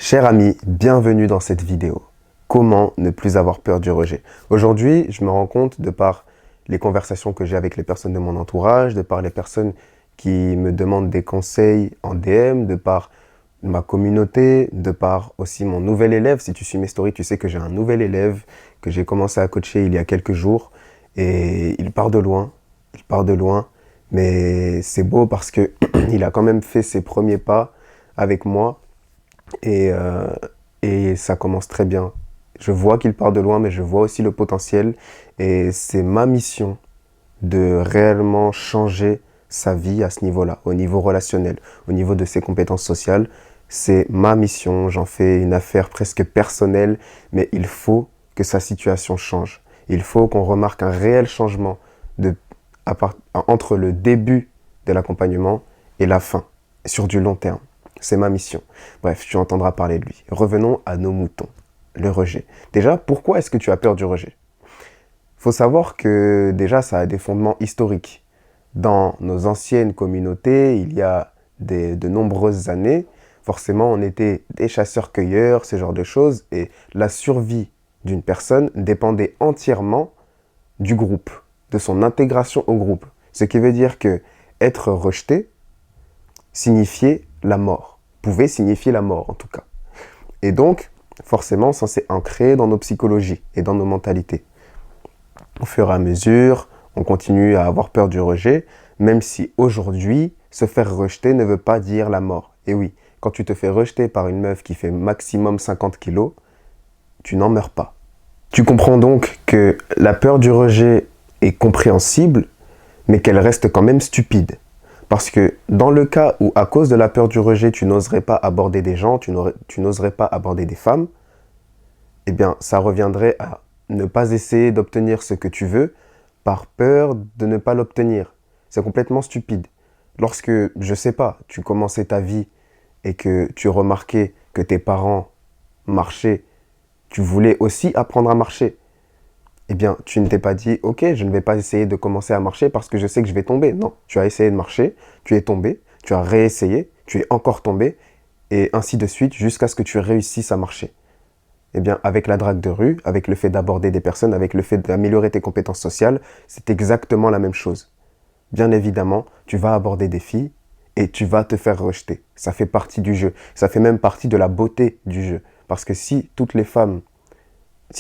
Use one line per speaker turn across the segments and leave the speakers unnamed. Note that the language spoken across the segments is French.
Cher ami, bienvenue dans cette vidéo. Comment ne plus avoir peur du rejet? Aujourd'hui, je me rends compte, de par les conversations que j'ai avec les personnes de mon entourage, de par les personnes qui me demandent des conseils en DM, de par ma communauté, de par aussi mon nouvel élève. Si tu suis mes stories, tu sais que j'ai un nouvel élève que j'ai commencé à coacher il y a quelques jours. Et il part de loin, mais c'est beau parce que il a quand même fait ses premiers pas avec moi. Et, euh, et ça commence très bien. Je vois qu'il part de loin, mais je vois aussi le potentiel. Et c'est ma mission de réellement changer sa vie à ce niveau-là, au niveau relationnel, au niveau de ses compétences sociales. C'est ma mission, j'en fais une affaire presque personnelle, mais il faut que sa situation change. Il faut qu'on remarque un réel changement de, entre le début de l'accompagnement et la fin, sur du long terme. C'est ma mission. Bref, tu entendras parler de lui. Revenons à nos moutons. Le rejet. Déjà, pourquoi est-ce que tu as peur du rejet? Il faut savoir que déjà, ça a des fondements historiques. Dans nos anciennes communautés, il y a de nombreuses années, forcément, on était des chasseurs-cueilleurs, ce genre de choses, et la survie d'une personne dépendait entièrement du groupe, de son intégration au groupe. Ce qui veut dire que être rejeté signifiait la mort, pouvait signifier la mort en tout cas. Et donc, forcément, ça s'est ancré dans nos psychologies et dans nos mentalités. Au fur et à mesure, on continue à avoir peur du rejet, même si aujourd'hui, se faire rejeter ne veut pas dire la mort. Et oui, quand tu te fais rejeter par une meuf qui fait maximum 50 kilos, tu n'en meurs pas. Tu comprends donc que la peur du rejet est compréhensible, mais qu'elle reste quand même stupide. Parce que dans le cas où, à cause de la peur du rejet, tu n'oserais pas aborder des gens, tu n'oserais pas aborder des femmes, eh bien, ça reviendrait à ne pas essayer d'obtenir ce que tu veux par peur de ne pas l'obtenir. C'est complètement stupide. Lorsque, je sais pas, tu commençais ta vie et que tu remarquais que tes parents marchaient, tu voulais aussi apprendre à marcher. Eh bien, tu ne t'es pas dit, ok, je ne vais pas essayer de commencer à marcher parce que je sais que je vais tomber. Non, tu as essayé de marcher, tu es tombé, tu as réessayé, tu es encore tombé, et ainsi de suite jusqu'à ce que tu réussisses à marcher. Eh bien, avec la drague de rue, avec le fait d'aborder des personnes, avec le fait d'améliorer tes compétences sociales, c'est exactement la même chose. Bien évidemment, tu vas aborder des filles et tu vas te faire rejeter. Ça fait partie du jeu. Ça fait même partie de la beauté du jeu. Parce que si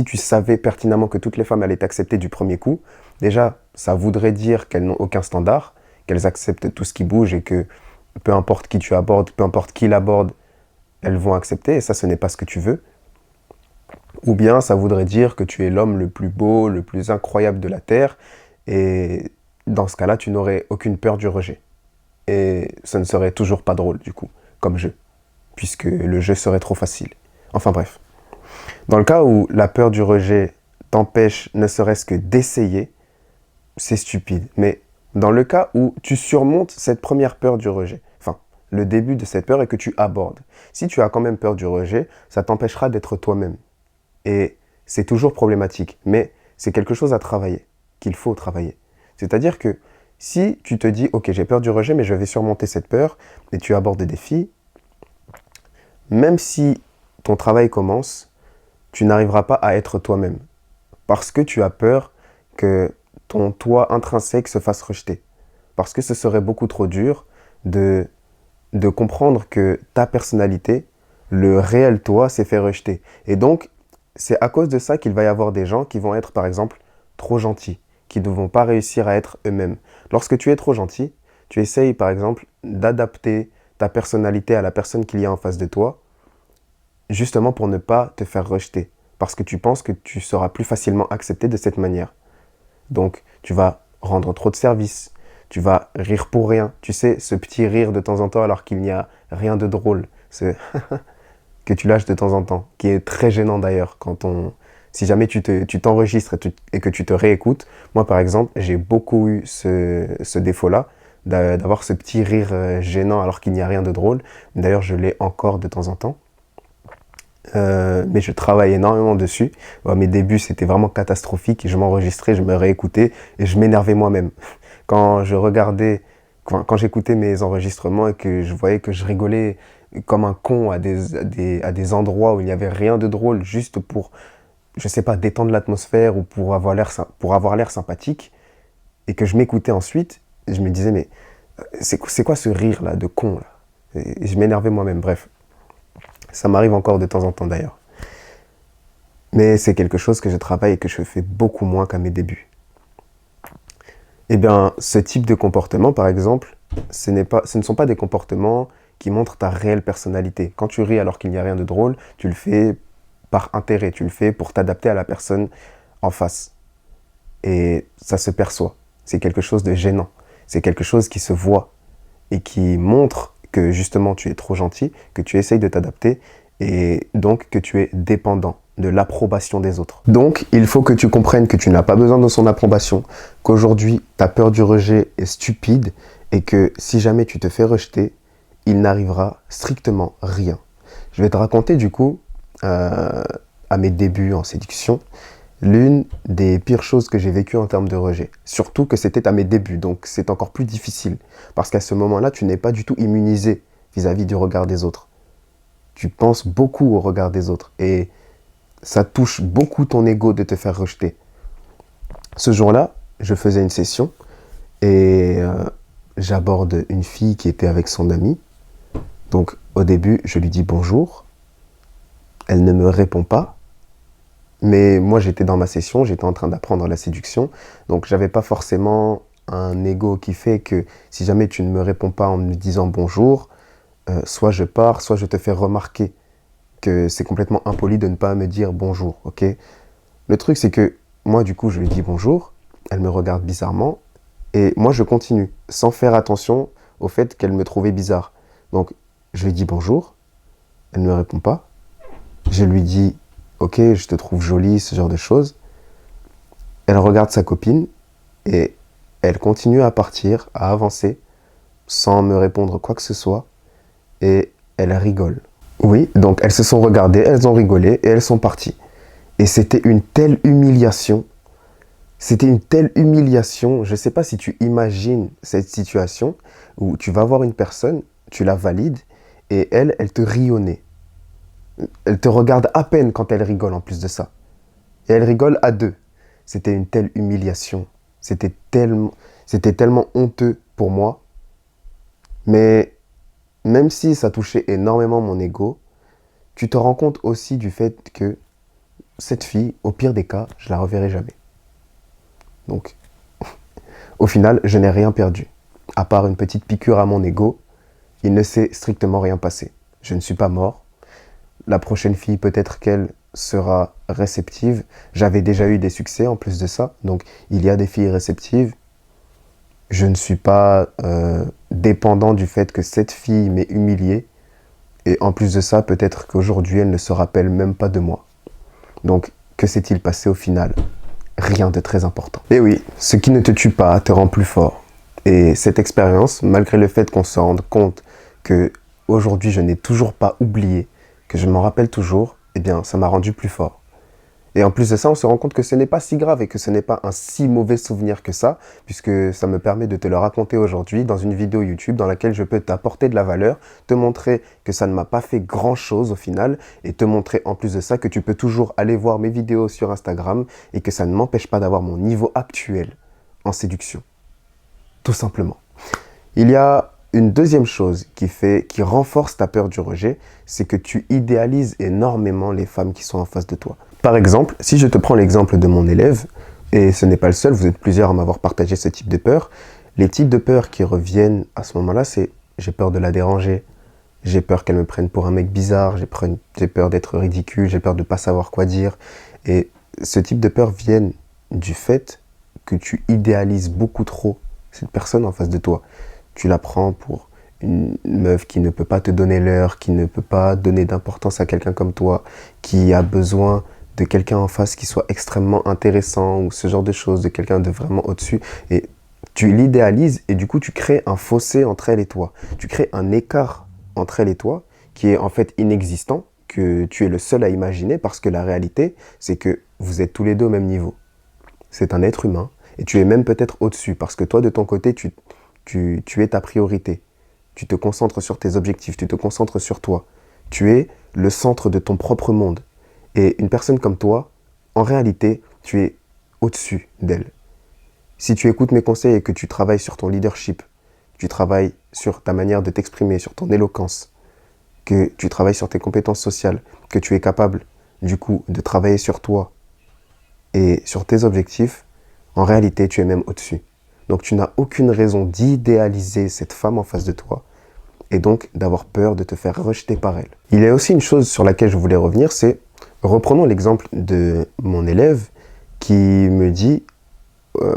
tu savais pertinemment que toutes les femmes allaient t'accepter du premier coup, déjà, ça voudrait dire qu'elles n'ont aucun standard, qu'elles acceptent tout ce qui bouge et que peu importe qui tu abordes, peu importe qui l'aborde, elles vont accepter. Et ça, ce n'est pas ce que tu veux. Ou bien ça voudrait dire que tu es l'homme le plus beau, le plus incroyable de la Terre, et dans ce cas-là, tu n'aurais aucune peur du rejet. Et ce ne serait toujours pas drôle, du coup, comme jeu, puisque le jeu serait trop facile. Enfin bref. Dans le cas où la peur du rejet t'empêche ne serait-ce que d'essayer, c'est stupide. Mais dans le cas où tu surmontes cette première peur du rejet, enfin, le début de cette peur et que tu abordes, si tu as quand même peur du rejet, ça t'empêchera d'être toi-même. Et c'est toujours problématique, mais c'est quelque chose à travailler, qu'il faut travailler. C'est-à-dire que si tu te dis, ok, j'ai peur du rejet, mais je vais surmonter cette peur, et tu abordes des défis, même si ton travail commence, tu n'arriveras pas à être toi-même. Parce que tu as peur que ton toi intrinsèque se fasse rejeter. Parce que ce serait beaucoup trop dur de comprendre que ta personnalité, le réel toi, s'est fait rejeter. Et donc, c'est à cause de ça qu'il va y avoir des gens qui vont être, par exemple, trop gentils, qui ne vont pas réussir à être eux-mêmes. Lorsque tu es trop gentil, tu essayes, par exemple, d'adapter ta personnalité à la personne qu'il y a en face de toi, justement pour ne pas te faire rejeter, parce que tu penses que tu seras plus facilement accepté de cette manière. Donc, tu vas rendre trop de services, tu vas rire pour rien. Tu sais, ce petit rire de temps en temps alors qu'il n'y a rien de drôle. C'est que tu lâches de temps en temps, qui est très gênant d'ailleurs si jamais tu t'enregistres et que tu te réécoutes. Moi par exemple, j'ai beaucoup eu ce défaut-là, d'avoir ce petit rire gênant alors qu'il n'y a rien de drôle. D'ailleurs, je l'ai encore de temps en temps. Mais je travaille énormément dessus. Mes débuts, c'était vraiment catastrophique. Je m'enregistrais, je me réécoutais et je m'énervais moi-même. Quand j'écoutais mes enregistrements et que je voyais que je rigolais comme un con à des endroits où il n'y avait rien de drôle, juste pour, je sais pas, détendre l'atmosphère ou pour avoir l'air sympathique, et que je m'écoutais ensuite, je me disais, mais c'est quoi ce rire là de con là? Et je m'énervais moi-même, bref. Ça m'arrive encore de temps en temps d'ailleurs. Mais c'est quelque chose que je travaille et que je fais beaucoup moins qu'à mes débuts. Eh bien, ce type de comportement, par exemple, ce ne sont pas des comportements qui montrent ta réelle personnalité. Quand tu ris alors qu'il n'y a rien de drôle, tu le fais par intérêt, tu le fais pour t'adapter à la personne en face. Et ça se perçoit. C'est quelque chose de gênant. C'est quelque chose qui se voit et qui montre que justement tu es trop gentil, que tu essayes de t'adapter et donc que tu es dépendant de l'approbation des autres. Donc, il faut que tu comprennes que tu n'as pas besoin de son approbation, qu'aujourd'hui, ta peur du rejet est stupide et que si jamais tu te fais rejeter, il n'arrivera strictement rien. Je vais te raconter du coup, à mes débuts en séduction, l'une des pires choses que j'ai vécues en termes de rejet. Surtout que c'était à mes débuts, donc c'est encore plus difficile. Parce qu'à ce moment-là, tu n'es pas du tout immunisé vis-à-vis du regard des autres. Tu penses beaucoup au regard des autres et ça touche beaucoup ton ego de te faire rejeter. Ce jour-là, je faisais une session et j'aborde une fille qui était avec son ami. Donc au début, je lui dis bonjour. Elle ne me répond pas. Mais moi, j'étais dans ma session, j'étais en train d'apprendre la séduction. Donc j'avais pas forcément un ego qui fait que si jamais tu ne me réponds pas en me disant bonjour, soit je pars, soit je te fais remarquer que c'est complètement impoli de ne pas me dire bonjour, ok? Le truc, c'est que moi, du coup, je lui dis bonjour, elle me regarde bizarrement, et moi, je continue, sans faire attention au fait qu'elle me trouvait bizarre. Donc, je lui dis bonjour, elle ne me répond pas, je lui dis, ok, je te trouve jolie, ce genre de choses. Elle regarde sa copine, et elle continue à partir, à avancer, sans me répondre quoi que ce soit, et elle rigole. Oui, donc elles se sont regardées, elles ont rigolé et elles sont parties. Et c'était une telle humiliation. C'était une telle humiliation. Je ne sais pas si tu imagines cette situation où tu vas voir une personne, tu la valides et elle te rit au nez. Elle te regarde à peine quand elle rigole en plus de ça. Et elle rigole à deux. C'était une telle humiliation. C'était tellement honteux pour moi. Mais même si ça touchait énormément mon ego, tu te rends compte aussi du fait que cette fille, au pire des cas, je la reverrai jamais. Donc, au final, je n'ai rien perdu. À part une petite piqûre à mon ego, il ne s'est strictement rien passé. Je ne suis pas mort. La prochaine fille, peut-être qu'elle sera réceptive. J'avais déjà eu des succès en plus de ça. Donc, il y a des filles réceptives. Je ne suis pas dépendant du fait que cette fille m'ait humilié. Et en plus de ça, peut-être qu'aujourd'hui, elle ne se rappelle même pas de moi. Donc, que s'est-il passé au final? Rien de très important. Et oui, ce qui ne te tue pas te rend plus fort. Et cette expérience, malgré le fait qu'on se rende compte que aujourd'hui je n'ai toujours pas oublié, que je m'en rappelle toujours, eh bien, ça m'a rendu plus fort. Et en plus de ça, on se rend compte que ce n'est pas si grave et que ce n'est pas un si mauvais souvenir que ça, puisque ça me permet de te le raconter aujourd'hui dans une vidéo YouTube dans laquelle je peux t'apporter de la valeur, te montrer que ça ne m'a pas fait grand-chose au final, et te montrer en plus de ça que tu peux toujours aller voir mes vidéos sur Instagram et que ça ne m'empêche pas d'avoir mon niveau actuel en séduction. Tout simplement. Il y a une deuxième chose qui renforce ta peur du rejet, c'est que tu idéalises énormément les femmes qui sont en face de toi. Par exemple, si je te prends l'exemple de mon élève, et ce n'est pas le seul, vous êtes plusieurs à m'avoir partagé ce type de peur, les types de peurs qui reviennent à ce moment-là, c'est j'ai peur de la déranger, j'ai peur qu'elle me prenne pour un mec bizarre, j'ai peur d'être ridicule, j'ai peur de ne pas savoir quoi dire. Et ce type de peurs viennent du fait que tu idéalises beaucoup trop cette personne en face de toi. Tu la prends pour une meuf qui ne peut pas te donner l'heure, qui ne peut pas donner d'importance à quelqu'un comme toi, qui a besoin de quelqu'un en face qui soit extrêmement intéressant ou ce genre de choses, de quelqu'un de vraiment au-dessus. Et tu l'idéalises et du coup, tu crées un fossé entre elle et toi. Tu crées un écart entre elle et toi qui est en fait inexistant, que tu es le seul à imaginer parce que la réalité, c'est que vous êtes tous les deux au même niveau. C'est un être humain et tu es même peut-être au-dessus parce que toi, de ton côté, tu es ta priorité. Tu te concentres sur tes objectifs, tu te concentres sur toi. Tu es le centre de ton propre monde. Et une personne comme toi, en réalité, tu es au-dessus d'elle. Si tu écoutes mes conseils et que tu travailles sur ton leadership, tu travailles sur ta manière de t'exprimer, sur ton éloquence, que tu travailles sur tes compétences sociales, que tu es capable, du coup, de travailler sur toi et sur tes objectifs, en réalité, tu es même au-dessus. Donc, tu n'as aucune raison d'idéaliser cette femme en face de toi et donc d'avoir peur de te faire rejeter par elle. Il y a aussi une chose sur laquelle je voulais revenir, c'est, reprenons l'exemple de mon élève qui me dit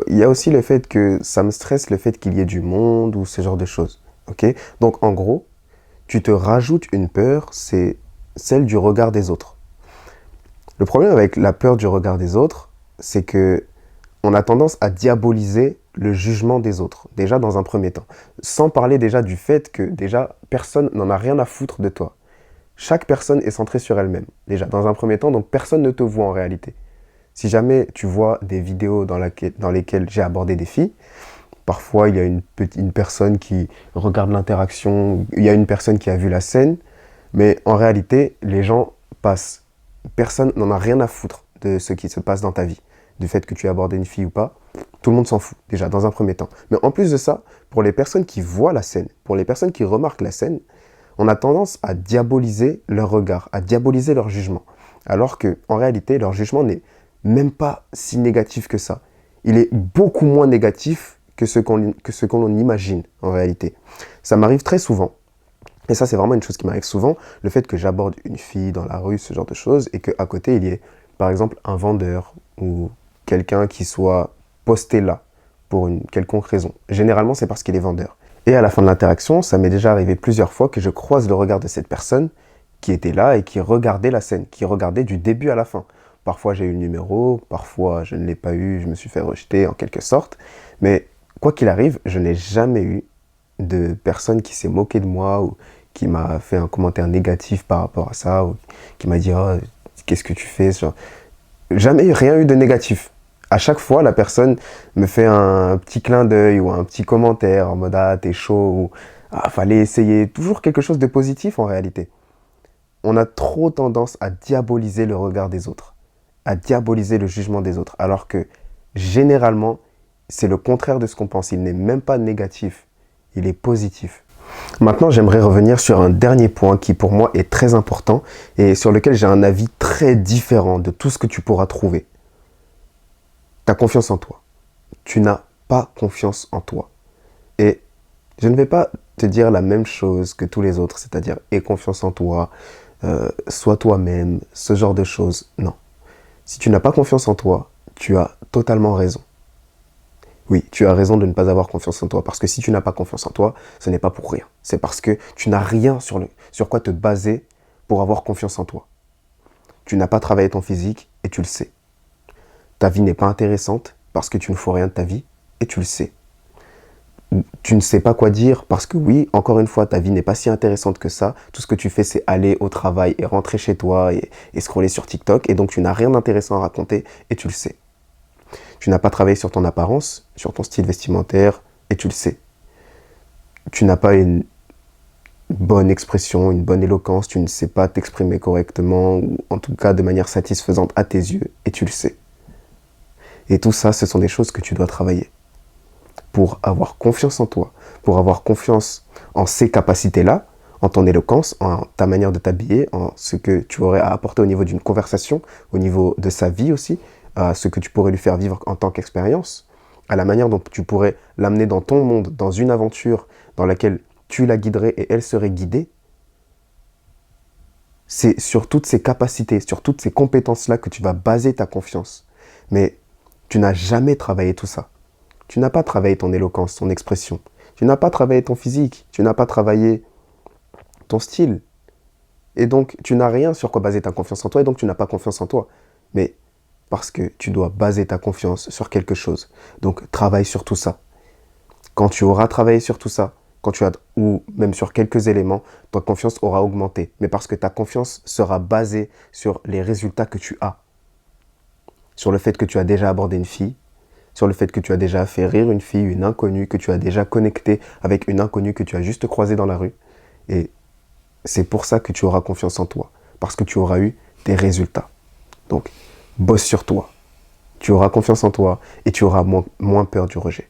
il y a aussi le fait que ça me stresse le fait qu'il y ait du monde ou ce genre de choses. Okay. Donc en gros, tu te rajoutes une peur, c'est celle du regard des autres. Le problème avec la peur du regard des autres, c'est que on a tendance à diaboliser le jugement des autres, déjà dans un premier temps. Sans parler déjà du fait que déjà personne n'en a rien à foutre de toi. Chaque personne est centrée sur elle-même, déjà dans un premier temps, donc personne ne te voit en réalité. Si jamais tu vois des vidéos dans lesquelles j'ai abordé des filles, parfois il y a une personne qui regarde l'interaction, il y a une personne qui a vu la scène, mais en réalité, les gens passent. Personne n'en a rien à foutre de ce qui se passe dans ta vie, du fait que tu aies abordé une fille ou pas. Tout le monde s'en fout, déjà, dans un premier temps. Mais en plus de ça, pour les personnes qui voient la scène, pour les personnes qui remarquent la scène, on a tendance à diaboliser leur regard, à diaboliser leur jugement. Alors qu'en réalité, leur jugement n'est même pas si négatif que ça. Il est beaucoup moins négatif que ce qu'on imagine en réalité. Ça m'arrive très souvent, et ça c'est vraiment une chose qui m'arrive souvent, le fait que j'aborde une fille dans la rue, ce genre de choses, et qu'à côté il y ait par exemple un vendeur ou quelqu'un qui soit posté là pour une quelconque raison. Généralement c'est parce qu'il est vendeur. Et à la fin de l'interaction, ça m'est déjà arrivé plusieurs fois que je croise le regard de cette personne qui était là et qui regardait la scène, qui regardait du début à la fin. Parfois j'ai eu le numéro, parfois je ne l'ai pas eu, je me suis fait rejeter en quelque sorte. Mais quoi qu'il arrive, je n'ai jamais eu de personne qui s'est moquée de moi ou qui m'a fait un commentaire négatif par rapport à ça, ou qui m'a dit oh, qu'est-ce que tu fais, genre, jamais rien eu de négatif. À chaque fois, la personne me fait un petit clin d'œil ou un petit commentaire en mode ah t'es chaud ou ah fallait essayer, toujours quelque chose de positif en réalité. On a trop tendance à diaboliser le regard des autres, à diaboliser le jugement des autres, alors que généralement, c'est le contraire de ce qu'on pense. Il n'est même pas négatif, il est positif. Maintenant, j'aimerais revenir sur un dernier point qui pour moi est très important et sur lequel j'ai un avis très différent de tout ce que tu pourras trouver. Ta confiance en toi. Tu n'as pas confiance en toi. Et je ne vais pas te dire la même chose que tous les autres, c'est-à-dire aie confiance en toi, sois toi-même, ce genre de choses. Non. Si tu n'as pas confiance en toi, tu as totalement raison. Oui, tu as raison de ne pas avoir confiance en toi. Parce que si tu n'as pas confiance en toi, ce n'est pas pour rien. C'est parce que tu n'as rien sur quoi te baser pour avoir confiance en toi. Tu n'as pas travaillé ton physique et tu le sais. Ta vie n'est pas intéressante parce que tu ne fais rien de ta vie et tu le sais. Tu ne sais pas quoi dire parce que oui, encore une fois, ta vie n'est pas si intéressante que ça. Tout ce que tu fais, c'est aller au travail et rentrer chez toi et scroller sur TikTok. Et donc, tu n'as rien d'intéressant à raconter et tu le sais. Tu n'as pas travaillé sur ton apparence, sur ton style vestimentaire et tu le sais. Tu n'as pas une bonne expression, une bonne éloquence. Tu ne sais pas t'exprimer correctement ou en tout cas de manière satisfaisante à tes yeux et tu le sais. Et tout ça, ce sont des choses que tu dois travailler pour avoir confiance en toi, pour avoir confiance en ces capacités-là, en ton éloquence, en ta manière de t'habiller, en ce que tu aurais à apporter au niveau d'une conversation, au niveau de sa vie aussi, à ce que tu pourrais lui faire vivre en tant qu'expérience, à la manière dont tu pourrais l'amener dans ton monde, dans une aventure dans laquelle tu la guiderais et elle serait guidée. C'est sur toutes ces capacités, sur toutes ces compétences-là que tu vas baser ta confiance. Mais tu n'as jamais travaillé tout ça. Tu n'as pas travaillé ton éloquence, ton expression. Tu n'as pas travaillé ton physique. Tu n'as pas travaillé ton style. Et donc, tu n'as rien sur quoi baser ta confiance en toi et donc tu n'as pas confiance en toi. Mais parce que tu dois baser ta confiance sur quelque chose. Donc, travaille sur tout ça. Quand tu auras travaillé sur tout ça, ou même sur quelques éléments, ta confiance aura augmenté. Mais parce que ta confiance sera basée sur les résultats que tu as. Sur le fait que tu as déjà abordé une fille, sur le fait que tu as déjà fait rire une fille, une inconnue, que tu as déjà connecté avec une inconnue que tu as juste croisée dans la rue. Et c'est pour ça que tu auras confiance en toi, parce que tu auras eu des résultats. Donc, bosse sur toi. Tu auras confiance en toi et tu auras moins peur du rejet.